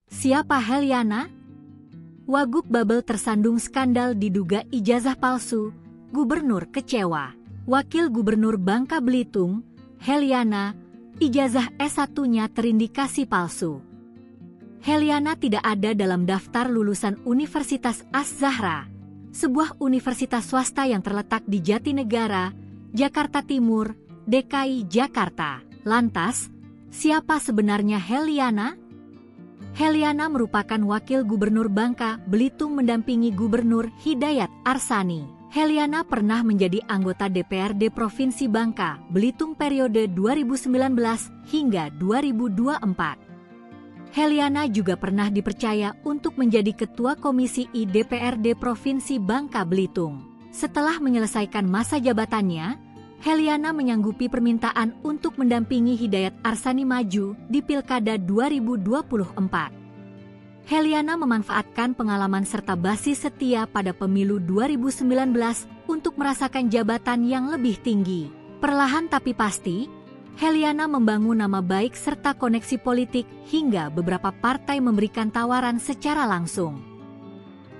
Siapa Heliana? Wagub Babel tersandung skandal diduga ijazah palsu, gubernur kecewa. Wakil Gubernur Bangka Belitung, Heliana, ijazah S1-nya terindikasi palsu. Heliana tidak ada dalam daftar lulusan Universitas Az-Zahra, sebuah universitas swasta yang terletak di Jatinegara, Jakarta Timur, DKI Jakarta. Lantas, siapa sebenarnya Heliana? Heliana merupakan wakil gubernur Bangka Belitung mendampingi Gubernur Hidayat Arsani. Heliana pernah menjadi anggota DPRD Provinsi Bangka Belitung periode 2019 hingga 2024. Heliana juga pernah dipercaya untuk menjadi Ketua Komisi I DPRD Provinsi Bangka Belitung. Setelah menyelesaikan masa jabatannya, Heliana menyanggupi permintaan untuk mendampingi Hidayat Arsani maju di Pilkada 2024. Heliana memanfaatkan pengalaman serta basis setia pada pemilu 2019 untuk merasakan jabatan yang lebih tinggi. Perlahan tapi pasti, Heliana membangun nama baik serta koneksi politik hingga beberapa partai memberikan tawaran secara langsung.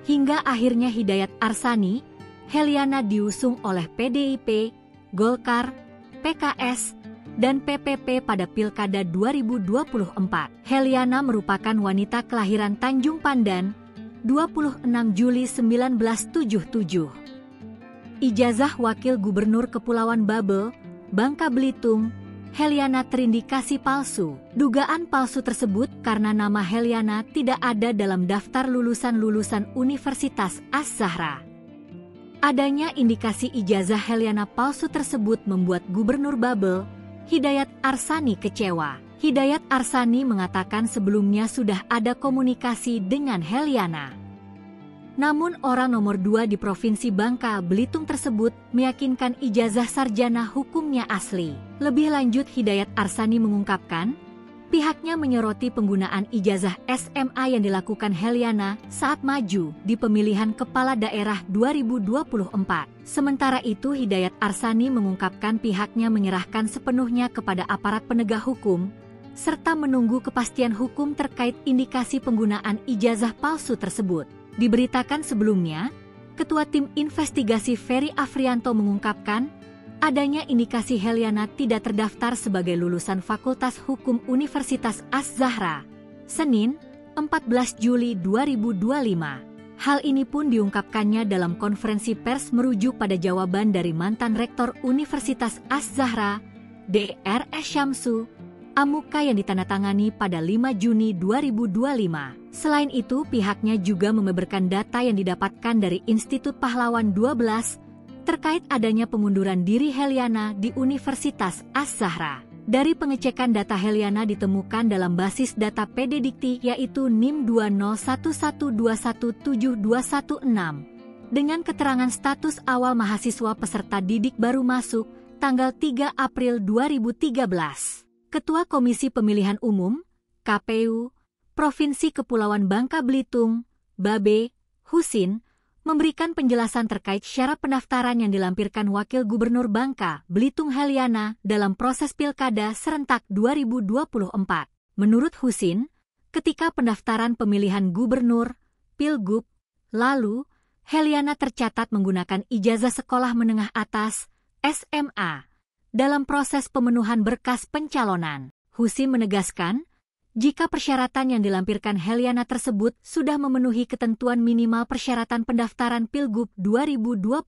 Hingga akhirnya Hidayat Arsani, Heliana diusung oleh PDIP, Golkar, PKS, dan PPP pada Pilkada 2024. Heliana merupakan wanita kelahiran Tanjung Pandan, 26 Juli 1977. Ijazah Wakil Gubernur Kepulauan Babel, Bangka Belitung, Heliana terindikasi palsu. Dugaan palsu tersebut karena nama Heliana tidak ada dalam daftar lulusan-lulusan Universitas Az-Zahra. Adanya indikasi ijazah Heliana palsu tersebut membuat Gubernur Babel, Hidayat Arsani kecewa. Hidayat Arsani mengatakan sebelumnya sudah ada komunikasi dengan Heliana. Namun orang nomor 2 di Provinsi Bangka Belitung tersebut meyakinkan ijazah sarjana hukumnya asli. Lebih lanjut, Hidayat Arsani mengungkapkan, pihaknya menyoroti penggunaan ijazah SMA yang dilakukan Heliana saat maju di pemilihan kepala daerah 2024. Sementara itu, Hidayat Arsani mengungkapkan pihaknya menyerahkan sepenuhnya kepada aparat penegak hukum, serta menunggu kepastian hukum terkait indikasi penggunaan ijazah palsu tersebut. Diberitakan sebelumnya, Ketua Tim Investigasi Ferry Afrianto mengungkapkan, adanya indikasi Heliana tidak terdaftar sebagai lulusan Fakultas Hukum Universitas Az-Zahra, Senin, 14 Juli 2025. Hal ini pun diungkapkannya dalam konferensi pers merujuk pada jawaban dari mantan Rektor Universitas Az-Zahra, Dr. Syamsu Amuka yang ditandatangani pada 5 Juni 2025. Selain itu, pihaknya juga membeberkan data yang didapatkan dari Institut Pahlawan 12 terkait adanya pengunduran diri Heliana di Universitas Az-Zahra. Dari pengecekan data Heliana ditemukan dalam basis data PDDikti yaitu NIM 20111717216 dengan keterangan status awal mahasiswa peserta didik baru masuk tanggal 3 April 2013. Ketua Komisi Pemilihan Umum, KPU, Provinsi Kepulauan Bangka Belitung, Babe, Husin, memberikan penjelasan terkait syarat pendaftaran yang dilampirkan Wakil Gubernur Bangka Belitung Heliana dalam proses Pilkada serentak 2024. Menurut Husin, ketika pendaftaran pemilihan gubernur, Pilgub, lalu, Heliana tercatat menggunakan ijazah sekolah menengah atas, SMA, dalam proses pemenuhan berkas pencalonan. Husin menegaskan, jika persyaratan yang dilampirkan Heliana tersebut sudah memenuhi ketentuan minimal persyaratan pendaftaran Pilgub 2024,